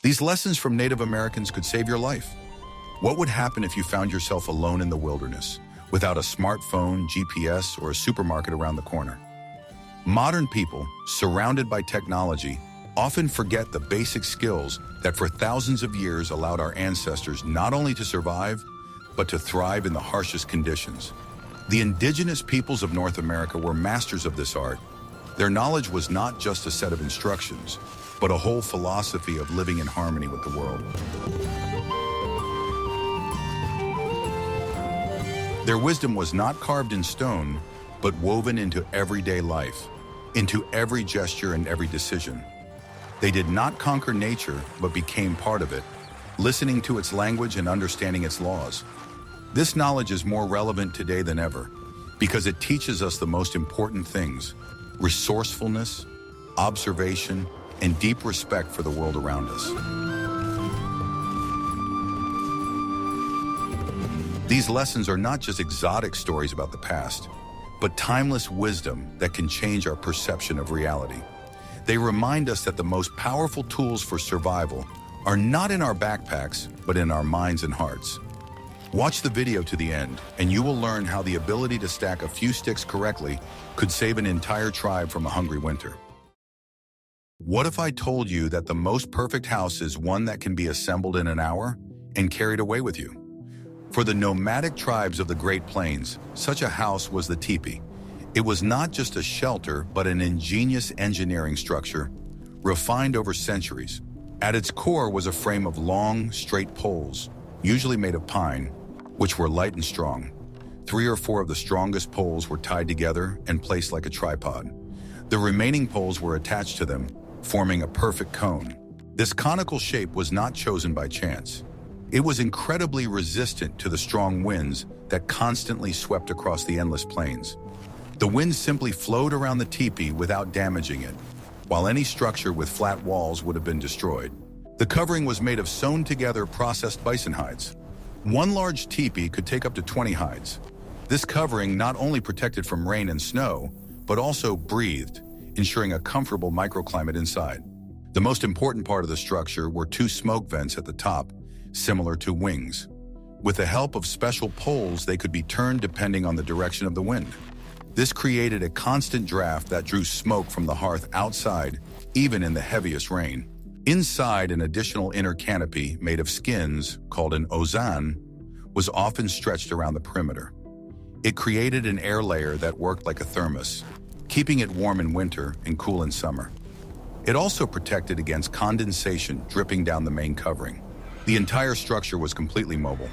These lessons from Native Americans could save your life. What would happen if you found yourself alone in the wilderness, without a smartphone, GPS, or a supermarket around the corner? Modern people, surrounded by technology, often forget the basic skills that for thousands of years allowed our ancestors not only to survive, but to thrive in the harshest conditions. The indigenous peoples of North America were masters of this art. Their knowledge was not just a set of instructions, but a whole philosophy of living in harmony with the world. Their wisdom was not carved in stone, but woven into everyday life, into every gesture and every decision. They did not conquer nature, but became part of it, listening to its language and understanding its laws. This knowledge is more relevant today than ever, because it teaches us the most important things: resourcefulness, observation, and deep respect for the world around us. These lessons are not just exotic stories about the past, but timeless wisdom that can change our perception of reality. They remind us that the most powerful tools for survival are not in our backpacks, but in our minds and hearts. Watch the video to the end, and you will learn how the ability to stack a few sticks correctly could save an entire tribe from a hungry winter. What if I told you that the most perfect house is one that can be assembled in an hour and carried away with you? For the nomadic tribes of the Great Plains, such a house was the Tipi. It was not just a shelter, but an ingenious engineering structure, refined over centuries. At its core was a frame of long, straight poles, usually made of pine, which were light and strong. 3 or 4 of the strongest poles were tied together and placed like a tripod. The remaining poles were attached to them, forming a perfect cone. This conical shape was not chosen by chance. It was incredibly resistant to the strong winds that constantly swept across the endless plains. The wind simply flowed around the teepee without damaging it, while any structure with flat walls would have been destroyed. The covering was made of sewn-together processed bison hides. One large teepee could take up to 20 hides. This covering not only protected from rain and snow, but also breathed, ensuring a comfortable microclimate inside. The most important part of the structure were 2 smoke vents at the top, similar to wings. With the help of special poles, they could be turned depending on the direction of the wind. This created a constant draft that drew smoke from the hearth outside, even in the heaviest rain. Inside, an additional inner canopy made of skins, called an ozan, was often stretched around the perimeter. It created an air layer that worked like a thermos, keeping it warm in winter and cool in summer. It also protected against condensation dripping down the main covering. The entire structure was completely mobile.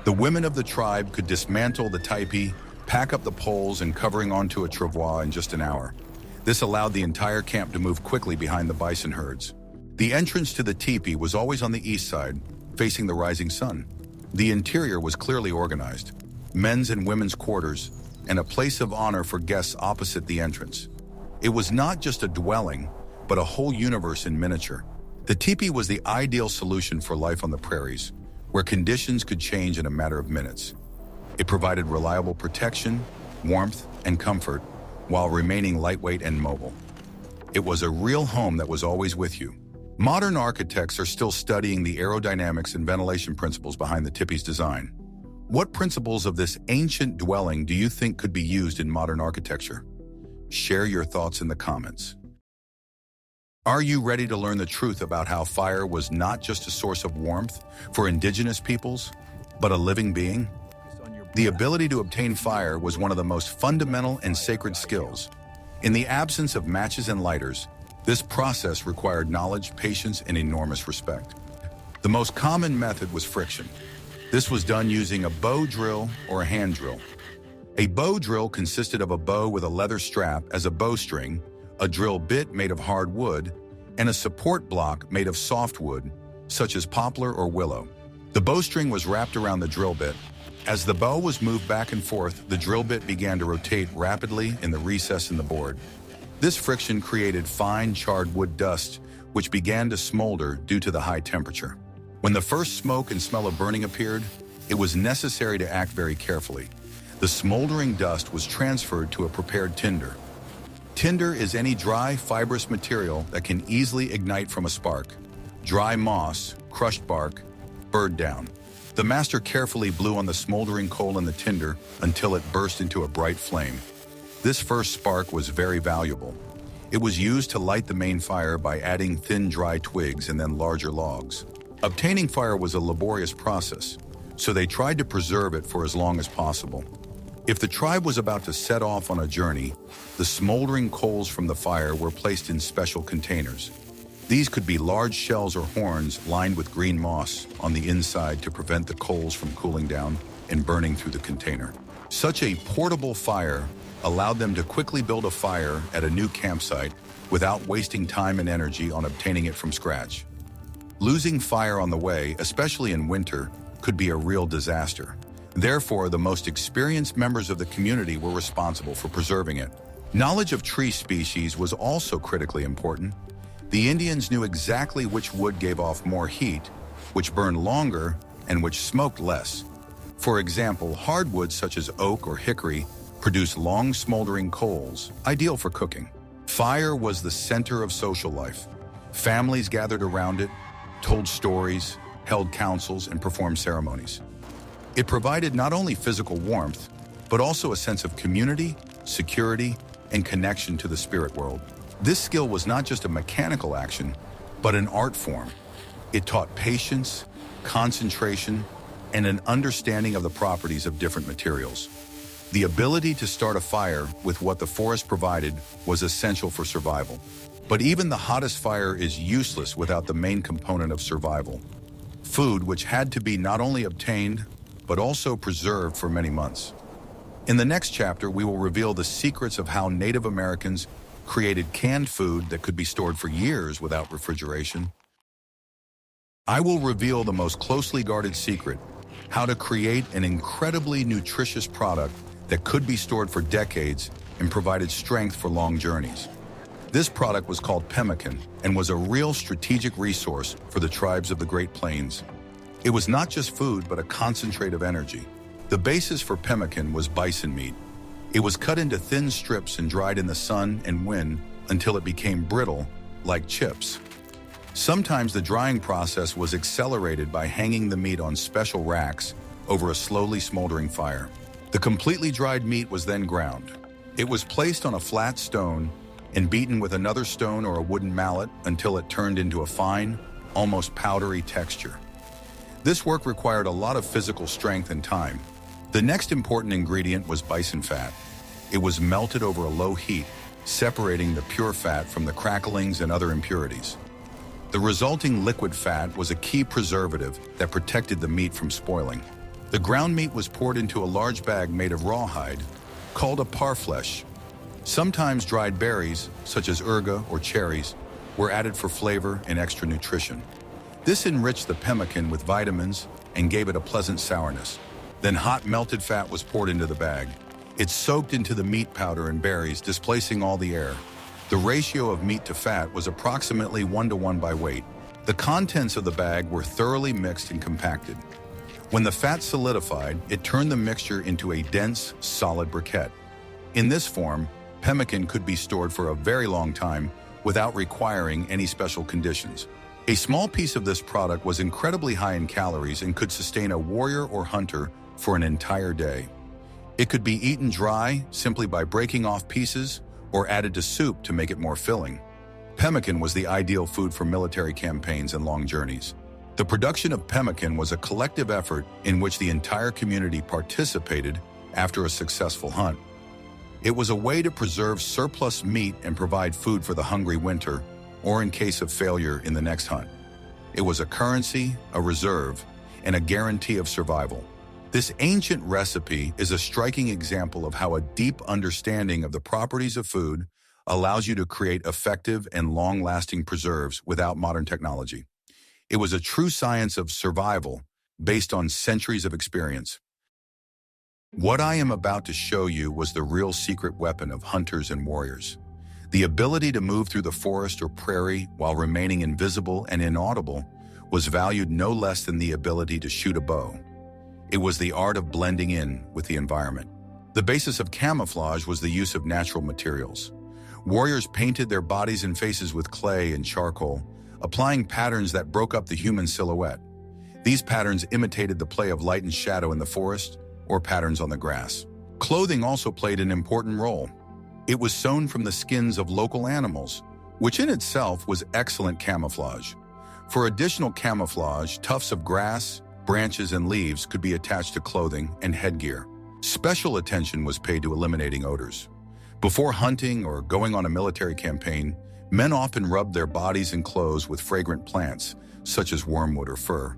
The women of the tribe could dismantle the teepee, pack up the poles and covering onto a travois in just an hour. This allowed the entire camp to move quickly behind the bison herds. The entrance to the teepee was always on the east side, facing the rising sun. The interior was clearly organized: men's and women's quarters, and a place of honor for guests opposite the entrance. It was not just a dwelling, but a whole universe in miniature. The teepee was the ideal solution for life on the prairies, where conditions could change in a matter of minutes. It provided reliable protection, warmth, and comfort, while remaining lightweight and mobile. It was a real home that was always with you. Modern architects are still studying the aerodynamics and ventilation principles behind the teepee's design. What principles of this ancient dwelling do you think could be used in modern architecture? Share your thoughts in the comments. Are you ready to learn the truth about how fire was not just a source of warmth for indigenous peoples, but a living being? The ability to obtain fire was one of the most fundamental and sacred skills. In the absence of matches and lighters, this process required knowledge, patience, and enormous respect. The most common method was friction. This was done using a bow drill or a hand drill. A bow drill consisted of a bow with a leather strap as a bowstring, a drill bit made of hard wood, and a support block made of soft wood, such as poplar or willow. The bowstring was wrapped around the drill bit. As the bow was moved back and forth, the drill bit began to rotate rapidly in the recess in the board. This friction created fine, charred wood dust, which began to smolder due to the high temperature. When the first smoke and smell of burning appeared, it was necessary to act very carefully. The smoldering dust was transferred to a prepared tinder. Tinder is any dry, fibrous material that can easily ignite from a spark. dry moss, crushed bark, bird down. The master carefully blew on the smoldering coal in the tinder until it burst into a bright flame. This first spark was very valuable. It was used to light the main fire by adding thin, dry twigs and then larger logs. Obtaining fire was a laborious process, so they tried to preserve it for as long as possible. If the tribe was about to set off on a journey, the smoldering coals from the fire were placed in special containers. These could be large shells or horns lined with green moss on the inside to prevent the coals from cooling down and burning through the container. Such a portable fire allowed them to quickly build a fire at a new campsite without wasting time and energy on obtaining it from scratch. Losing fire on the way, especially in winter, could be a real disaster. Therefore, the most experienced members of the community were responsible for preserving it. Knowledge of tree species was also critically important. The Indians knew exactly which wood gave off more heat, which burned longer, and which smoked less. For example, hardwoods such as oak or hickory produce long smoldering coals, ideal for cooking. Fire was the center of social life. Families gathered around it, told stories, held councils, and performed ceremonies. It provided not only physical warmth, but also a sense of community, security, and connection to the spirit world. This skill was not just a mechanical action, but an art form. It taught patience, concentration, and an understanding of the properties of different materials. The ability to start a fire with what the forest provided was essential for survival. But even the hottest fire is useless without the main component of survival: food, which had to be not only obtained, but also preserved for many months. In the next chapter, we will reveal the secrets of how Native Americans created canned food that could be stored for years without refrigeration. I will reveal the most closely guarded secret: how to create an incredibly nutritious product that could be stored for decades and provided strength for long journeys. This product was called Pemmican and was a real strategic resource for the tribes of the Great Plains. It was not just food, but a concentrate of energy. The basis for Pemmican was bison meat. It was cut into thin strips and dried in the sun and wind until it became brittle, like chips. Sometimes the drying process was accelerated by hanging the meat on special racks over a slowly smoldering fire. The completely dried meat was then ground. It was placed on a flat stone and beaten with another stone or a wooden mallet until it turned into a fine, almost powdery texture. This work required a lot of physical strength and time. The next important ingredient was bison fat. It was melted over a low heat, separating the pure fat from the cracklings and other impurities. The resulting liquid fat was a key preservative that protected the meat from spoiling. The ground meat was poured into a large bag made of rawhide, called a parfleche. Sometimes dried berries, such as urga or cherries, were added for flavor and extra nutrition. This enriched the pemmican with vitamins and gave it a pleasant sourness. Then hot melted fat was poured into the bag. It soaked into the meat powder and berries, displacing all the air. The ratio of meat to fat was approximately 1:1 by weight. The contents of the bag were thoroughly mixed and compacted. When the fat solidified, it turned the mixture into a dense, solid briquette. In this form, pemmican could be stored for a very long time without requiring any special conditions. A small piece of this product was incredibly high in calories and could sustain a warrior or hunter for an entire day. It could be eaten dry simply by breaking off pieces or added to soup to make it more filling. Pemmican was the ideal food for military campaigns and long journeys. The production of pemmican was a collective effort in which the entire community participated after a successful hunt. It was a way to preserve surplus meat and provide food for the hungry winter, or in case of failure in the next hunt. It was a currency, a reserve, and a guarantee of survival. This ancient recipe is a striking example of how a deep understanding of the properties of food allows you to create effective and long-lasting preserves without modern technology. It was a true science of survival based on centuries of experience. What I am about to show you was the real secret weapon of hunters and warriors. The ability to move through the forest or prairie while remaining invisible and inaudible was valued no less than the ability to shoot a bow. It was the art of blending in with the environment. The basis of camouflage was the use of natural materials. Warriors painted their bodies and faces with clay and charcoal, applying patterns that broke up the human silhouette. These patterns imitated the play of light and shadow in the forest or patterns on the grass. Clothing also played an important role. It was sewn from the skins of local animals, which in itself was excellent camouflage. For additional camouflage, tufts of grass, branches, and leaves could be attached to clothing and headgear. Special attention was paid to eliminating odors. Before hunting or going on a military campaign, men often rubbed their bodies and clothes with fragrant plants, such as wormwood or fir.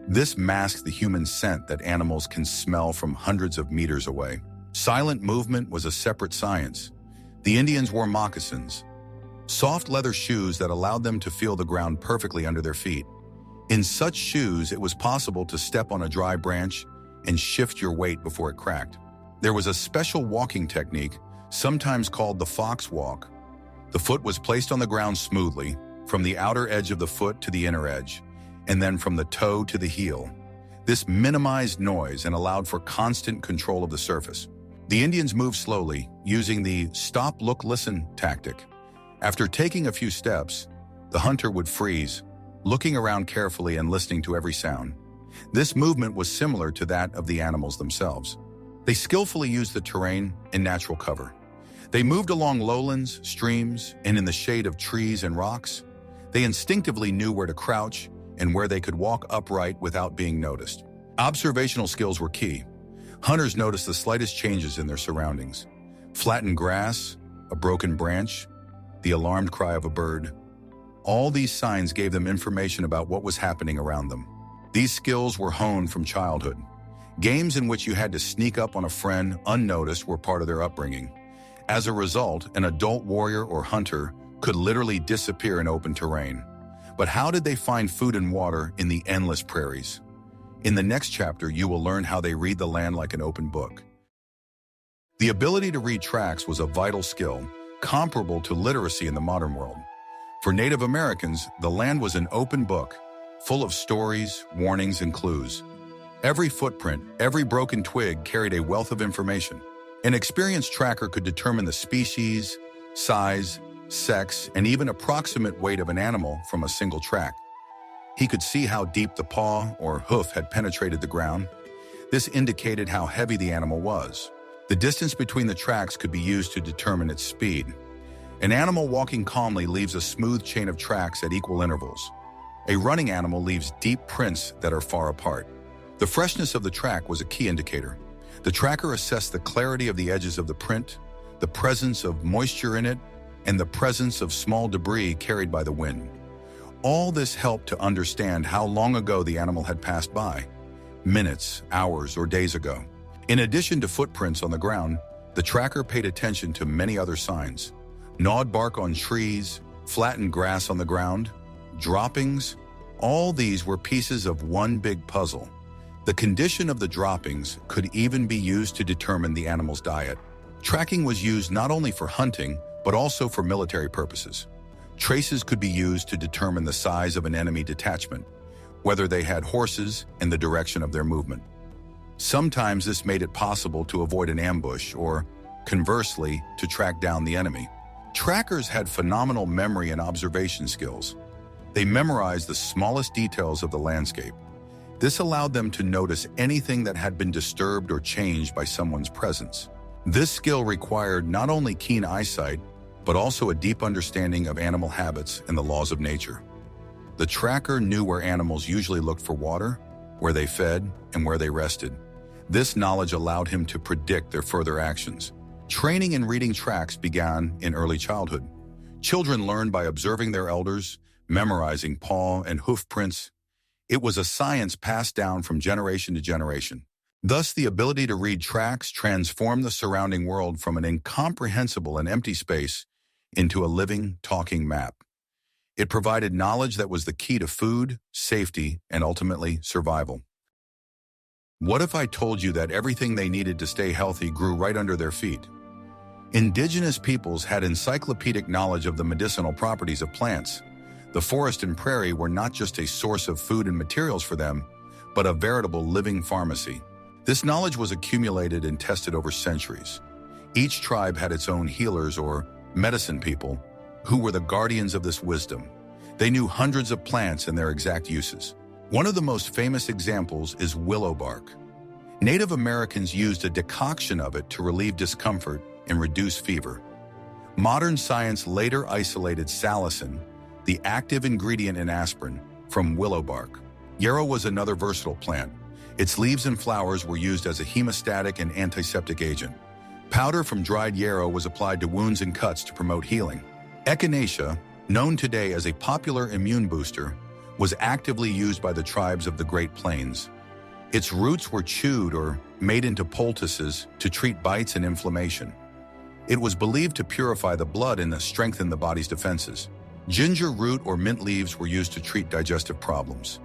This masked the human scent that animals can smell from hundreds of meters away. Silent movement was a separate science. The Indians wore moccasins, soft leather shoes that allowed them to feel the ground perfectly under their feet. In such shoes, it was possible to step on a dry branch and shift your weight before it cracked. There was a special walking technique, sometimes called the fox walk. The foot was placed on the ground smoothly, from the outer edge of the foot to the inner edge, and then from the toe to the heel. This minimized noise and allowed for constant control of the surface. The Indians moved slowly, using the stop, look, listen tactic. After taking a few steps, the hunter would freeze, looking around carefully and listening to every sound. This movement was similar to that of the animals themselves. They skillfully used the terrain and natural cover. They moved along lowlands, streams, and in the shade of trees and rocks. They instinctively knew where to crouch and where they could walk upright without being noticed. Observational skills were key. Hunters noticed the slightest changes in their surroundings. Flattened grass, a broken branch, the alarmed cry of a bird. All these signs gave them information about what was happening around them. These skills were honed from childhood. Games in which you had to sneak up on a friend unnoticed were part of their upbringing. As a result, an adult warrior or hunter could literally disappear in open terrain. But how did they find food and water in the endless prairies? In the next chapter, you will learn how they read the land like an open book. The ability to read tracks was a vital skill, comparable to literacy in the modern world. For Native Americans, the land was an open book, full of stories, warnings, and clues. Every footprint, every broken twig carried a wealth of information. An experienced tracker could determine the species, size, sex, and even approximate weight of an animal from a single track. He could see how deep the paw or hoof had penetrated the ground. This indicated how heavy the animal was. The distance between the tracks could be used to determine its speed. An animal walking calmly leaves a smooth chain of tracks at equal intervals. A running animal leaves deep prints that are far apart. The freshness of the track was a key indicator. The tracker assessed the clarity of the edges of the print, the presence of moisture in it, and the presence of small debris carried by the wind. All this helped to understand how long ago the animal had passed by, minutes, hours, or days ago. In addition to footprints on the ground, the tracker paid attention to many other signs. Gnawed bark on trees, flattened grass on the ground, droppings. All these were pieces of one big puzzle. The condition of the droppings could even be used to determine the animal's diet. Tracking was used not only for hunting, but also for military purposes. Traces could be used to determine the size of an enemy detachment, whether they had horses, and the direction of their movement. Sometimes this made it possible to avoid an ambush or, conversely, to track down the enemy. Trackers had phenomenal memory and observation skills. They memorized the smallest details of the landscape. This allowed them to notice anything that had been disturbed or changed by someone's presence. This skill required not only keen eyesight, but also a deep understanding of animal habits and the laws of nature. The tracker knew where animals usually looked for water, where they fed, and where they rested. This knowledge allowed him to predict their further actions. Training in reading tracks began in early childhood. Children learned by observing their elders, memorizing paw and hoof prints. It was a science passed down from generation to generation. Thus, the ability to read tracks transformed the surrounding world from an incomprehensible and empty space into a living, talking map. It provided knowledge that was the key to food, safety, and ultimately survival. What if I told you that everything they needed to stay healthy grew right under their feet? Indigenous peoples had encyclopedic knowledge of the medicinal properties of plants. The forest and prairie were not just a source of food and materials for them, but a veritable living pharmacy. This knowledge was accumulated and tested over centuries. Each tribe had its own healers or medicine people, who were the guardians of this wisdom. They knew hundreds of plants and their exact uses. One of the most famous examples is willow bark. Native Americans used a decoction of it to relieve discomfort and reduce fever. Modern science later isolated salicin, the active ingredient in aspirin, from willow bark. Yarrow was another versatile plant. Its leaves and flowers were used as a hemostatic and antiseptic agent. Powder from dried yarrow was applied to wounds and cuts to promote healing. Echinacea, known today as a popular immune booster, was actively used by the tribes of the Great Plains. Its roots were chewed or made into poultices to treat bites and inflammation. It was believed to purify the blood and strengthen the body's defenses. Ginger root or mint leaves were used to treat digestive problems.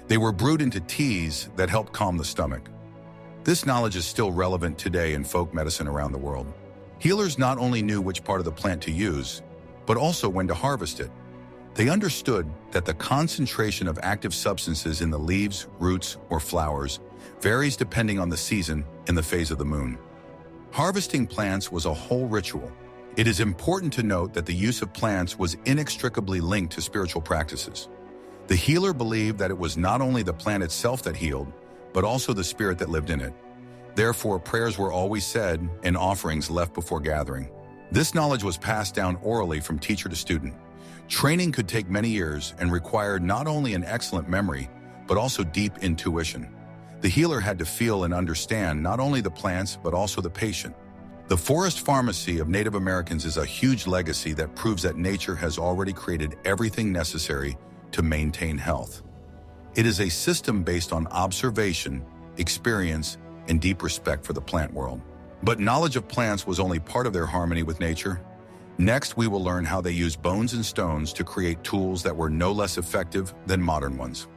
They were brewed into teas that helped calm the stomach. This knowledge is still relevant today in folk medicine around the world. Healers not only knew which part of the plant to use, but also when to harvest it. They understood that the concentration of active substances in the leaves, roots, or flowers varies depending on the season and the phase of the moon. Harvesting plants was a whole ritual. It is important to note that the use of plants was inextricably linked to spiritual practices. The healer believed that it was not only the plant itself that healed, but also the spirit that lived in it. Therefore, prayers were always said and offerings left before gathering. This knowledge was passed down orally from teacher to student. Training could take many years and required not only an excellent memory, but also deep intuition. The healer had to feel and understand not only the plants, but also the patient. The forest pharmacy of Native Americans is a huge legacy that proves that nature has already created everything necessary to maintain health. It is a system based on observation, experience, and deep respect for the plant world. But knowledge of plants was only part of their harmony with nature. Next, we will learn how they used bones and stones to create tools that were no less effective than modern ones.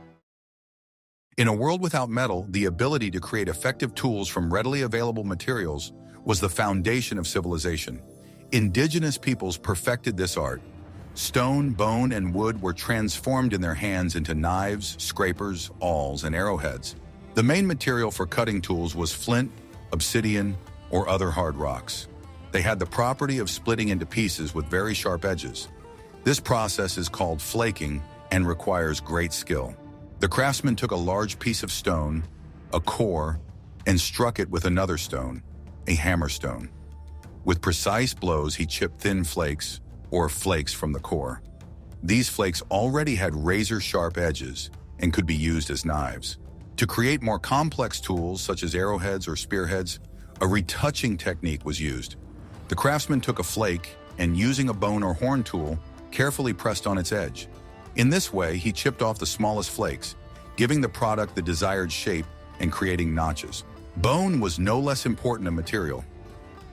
In a world without metal, the ability to create effective tools from readily available materials was the foundation of civilization. Indigenous peoples perfected this art. Stone, bone, and wood were transformed in their hands into knives, scrapers, awls, and arrowheads. The main material for cutting tools was flint, obsidian, or other hard rocks. They had the property of splitting into pieces with very sharp edges. This process is called flaking and requires great skill. The craftsman took a large piece of stone, a core, and struck it with another stone, a hammerstone. With precise blows, he chipped thin flakes, or flakes from the core. These flakes already had razor-sharp edges and could be used as knives. To create more complex tools, such as arrowheads or spearheads, a retouching technique was used. The craftsman took a flake and, using a bone or horn tool, carefully pressed on its edge. In this way, he chipped off the smallest flakes, giving the product the desired shape and creating notches. Bone was no less important a material.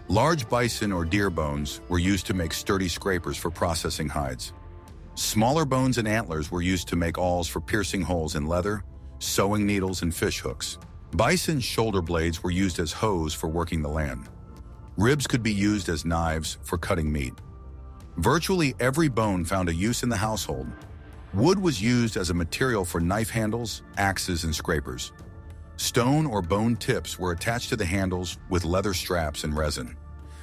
Large bison or deer bones were used to make sturdy scrapers for processing hides. Smaller bones and antlers were used to make awls for piercing holes in leather, sewing needles, and fish hooks. Bison's shoulder blades were used as hoes for working the land. Ribs could be used as knives for cutting meat. Virtually every bone found a use in the household. Wood was used as a material for knife handles, axes, and scrapers. Stone or bone tips were attached to the handles with leather straps and resin.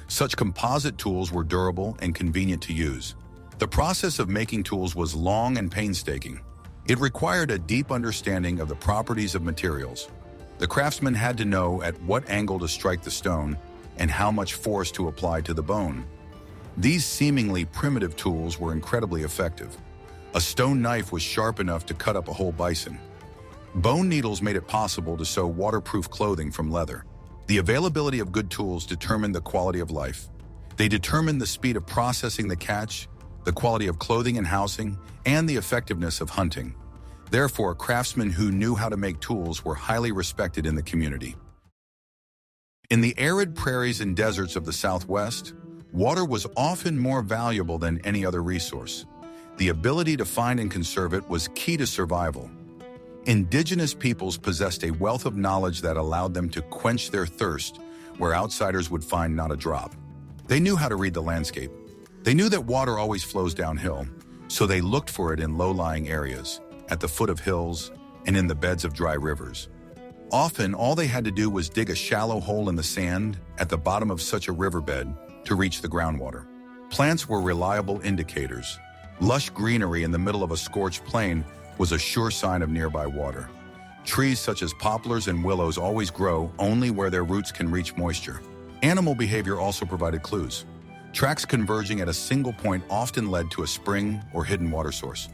Such composite tools were durable and convenient to use. The process of making tools was long and painstaking. It required a deep understanding of the properties of materials. The craftsman had to know at what angle to strike the stone and how much force to apply to the bone. These seemingly primitive tools were incredibly effective. A stone knife was sharp enough to cut up a whole bison. Bone needles made it possible to sew waterproof clothing from leather. The availability of good tools determined the quality of life. They determined the speed of processing the catch, the quality of clothing and housing, and the effectiveness of hunting. Therefore, craftsmen who knew how to make tools were highly respected in the community. In the arid prairies and deserts of the Southwest, water was often more valuable than any other resource. The ability to find and conserve it was key to survival. Indigenous peoples possessed a wealth of knowledge that allowed them to quench their thirst where outsiders would find not a drop. They knew how to read the landscape. They knew that water always flows downhill, so they looked for it in low-lying areas, at the foot of hills, and in the beds of dry rivers. Often, all they had to do was dig a shallow hole in the sand at the bottom of such a riverbed to reach the groundwater. Plants were reliable indicators. Lush greenery in the middle of a scorched plain was a sure sign of nearby water. Trees such as poplars and willows always grow only where their roots can reach moisture. Animal behavior also provided clues. Tracks converging at a single point often led to a spring or hidden water source.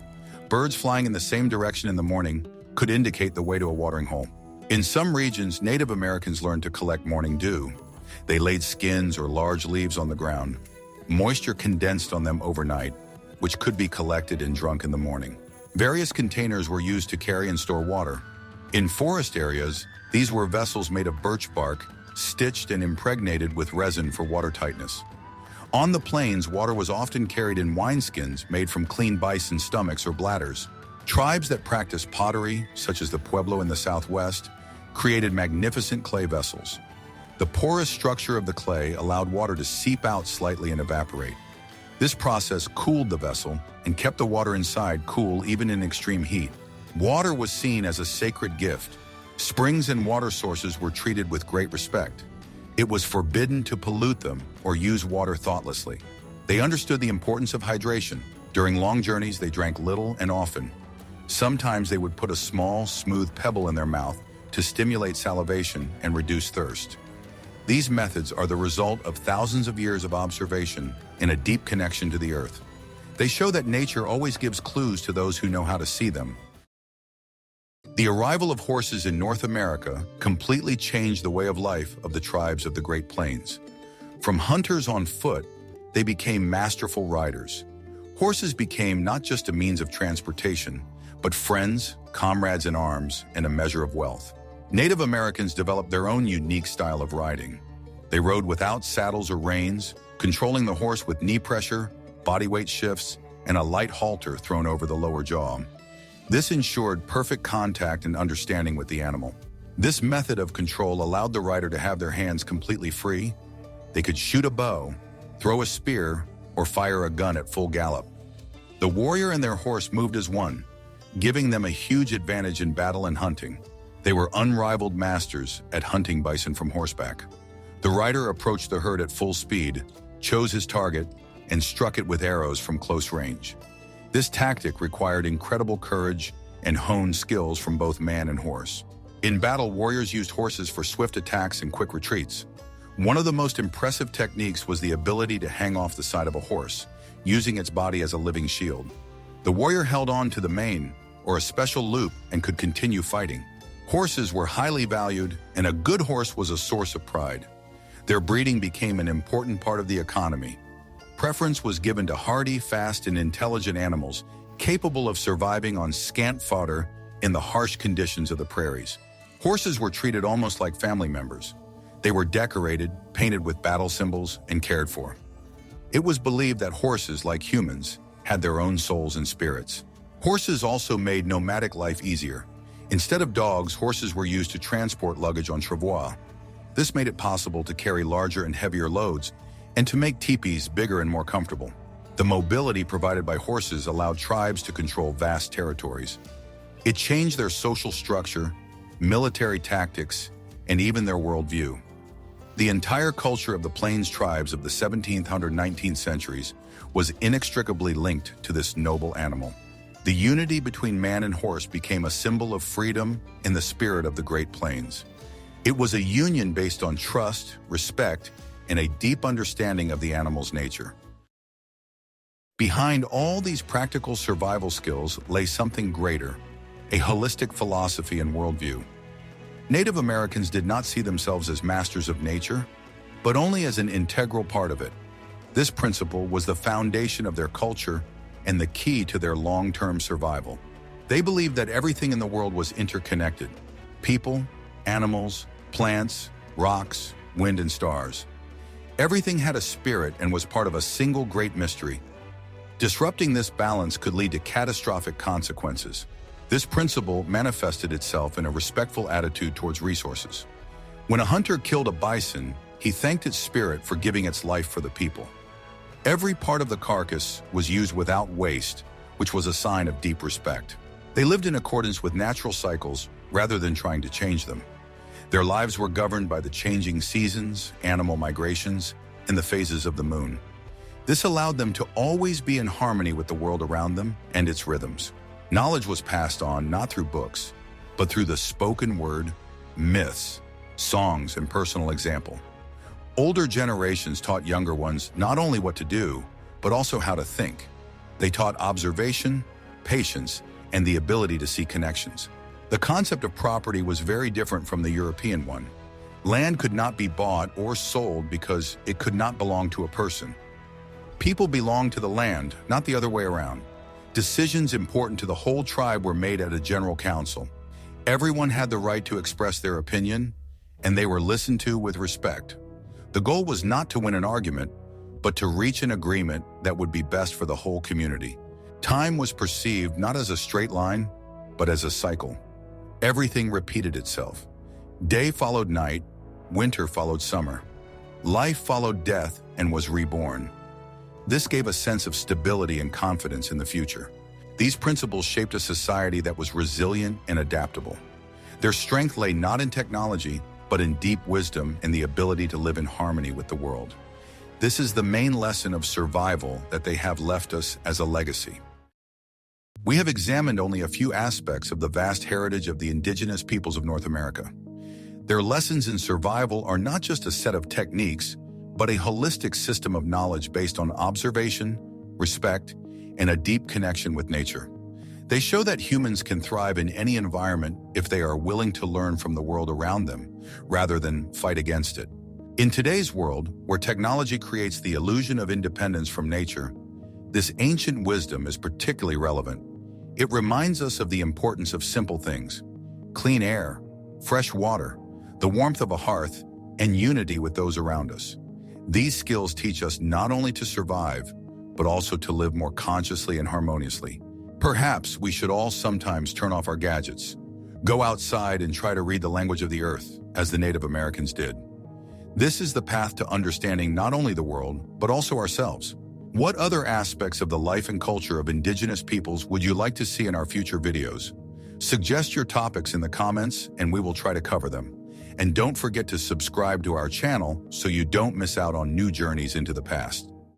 Birds flying in the same direction in the morning could indicate the way to a watering hole. In some regions, Native Americans learned to collect morning dew. They laid skins or large leaves on the ground. Moisture condensed on them overnight, which could be collected and drunk in the morning. Various containers were used to carry and store water. In forest areas, these were vessels made of birch bark, stitched and impregnated with resin for water tightness. On the plains, water was often carried in wineskins made from clean bison stomachs or bladders. Tribes that practiced pottery, such as the Pueblo in the southwest, created magnificent clay vessels. The porous structure of the clay allowed water to seep out slightly and evaporate. This process cooled the vessel and kept the water inside cool even in extreme heat. Water was seen as a sacred gift. Springs and water sources were treated with great respect. It was forbidden to pollute them or use water thoughtlessly. They understood the importance of hydration. During long journeys, they drank little and often. Sometimes they would put a small, smooth pebble in their mouth to stimulate salivation and reduce thirst. These methods are the result of thousands of years of observation and a deep connection to the earth. They show that nature always gives clues to those who know how to see them. The arrival of horses in North America completely changed the way of life of the tribes of the Great Plains. From hunters on foot, they became masterful riders. Horses became not just a means of transportation, but friends, comrades in arms, and a measure of wealth. Native Americans developed their own unique style of riding. They rode without saddles or reins, controlling the horse with knee pressure, body weight shifts, and a light halter thrown over the lower jaw. This ensured perfect contact and understanding with the animal. This method of control allowed the rider to have their hands completely free. They could shoot a bow, throw a spear, or fire a gun at full gallop. The warrior and their horse moved as one, giving them a huge advantage in battle and hunting. They were unrivaled masters at hunting bison from horseback. The rider approached the herd at full speed, chose his target, and struck it with arrows from close range. This tactic required incredible courage and honed skills from both man and horse. In battle, warriors used horses for swift attacks and quick retreats. One of the most impressive techniques was the ability to hang off the side of a horse, using its body as a living shield. The warrior held on to the mane, or a special loop, and could continue fighting. Horses were highly valued, and a good horse was a source of pride. Their breeding became an important part of the economy. Preference was given to hardy, fast, and intelligent animals capable of surviving on scant fodder in the harsh conditions of the prairies. Horses were treated almost like family members. They were decorated, painted with battle symbols, and cared for. It was believed that horses, like humans, had their own souls and spirits. Horses also made nomadic life easier. Instead of dogs, horses were used to transport luggage on travois. This made it possible to carry larger and heavier loads and to make tipis bigger and more comfortable. The mobility provided by horses allowed tribes to control vast territories. It changed their social structure, military tactics, and even their worldview. The entire culture of the Plains tribes of the 17th and 19th centuries was inextricably linked to this noble animal. The unity between man and horse became a symbol of freedom in the spirit of the Great Plains. It was a union based on trust, respect, and a deep understanding of the animal's nature. Behind all these practical survival skills lay something greater, a holistic philosophy and worldview. Native Americans did not see themselves as masters of nature, but only as an integral part of it. This principle was the foundation of their culture and the key to their long-term survival. They believed that everything in the world was interconnected: people, animals, plants, rocks, wind, and stars. Everything had a spirit and was part of a single great mystery. Disrupting this balance could lead to catastrophic consequences. This principle manifested itself in a respectful attitude towards resources. When a hunter killed a bison, he thanked its spirit for giving its life for the people. Every part of the carcass was used without waste, which was a sign of deep respect. They lived in accordance with natural cycles rather than trying to change them. Their lives were governed by the changing seasons, animal migrations, and the phases of the moon. This allowed them to always be in harmony with the world around them and its rhythms. Knowledge was passed on not through books, but through the spoken word, myths, songs, and personal example. Older generations taught younger ones not only what to do, but also how to think. They taught observation, patience, and the ability to see connections. The concept of property was very different from the European one. Land could not be bought or sold because it could not belong to a person. People belonged to the land, not the other way around. Decisions important to the whole tribe were made at a general council. Everyone had the right to express their opinion, and they were listened to with respect. The goal was not to win an argument, but to reach an agreement that would be best for the whole community. Time was perceived not as a straight line, but as a cycle. Everything repeated itself. Day followed night, winter followed summer. Life followed death and was reborn. This gave a sense of stability and confidence in the future. These principles shaped a society that was resilient and adaptable. Their strength lay not in technology, but in deep wisdom and the ability to live in harmony with the world. This is the main lesson of survival that they have left us as a legacy. We have examined only a few aspects of the vast heritage of the indigenous peoples of North America. Their lessons in survival are not just a set of techniques, but a holistic system of knowledge based on observation, respect, and a deep connection with nature. They show that humans can thrive in any environment if they are willing to learn from the world around them, rather than fight against it. In today's world, where technology creates the illusion of independence from nature, this ancient wisdom is particularly relevant. It reminds us of the importance of simple things: clean air, fresh water, the warmth of a hearth, and unity with those around us. These skills teach us not only to survive, but also to live more consciously and harmoniously. Perhaps we should all sometimes turn off our gadgets, go outside and try to read the language of the earth, as the Native Americans did. This is the path to understanding not only the world, but also ourselves. What other aspects of the life and culture of indigenous peoples would you like to see in our future videos? Suggest your topics in the comments and we will try to cover them. And don't forget to subscribe to our channel so you don't miss out on new journeys into the past.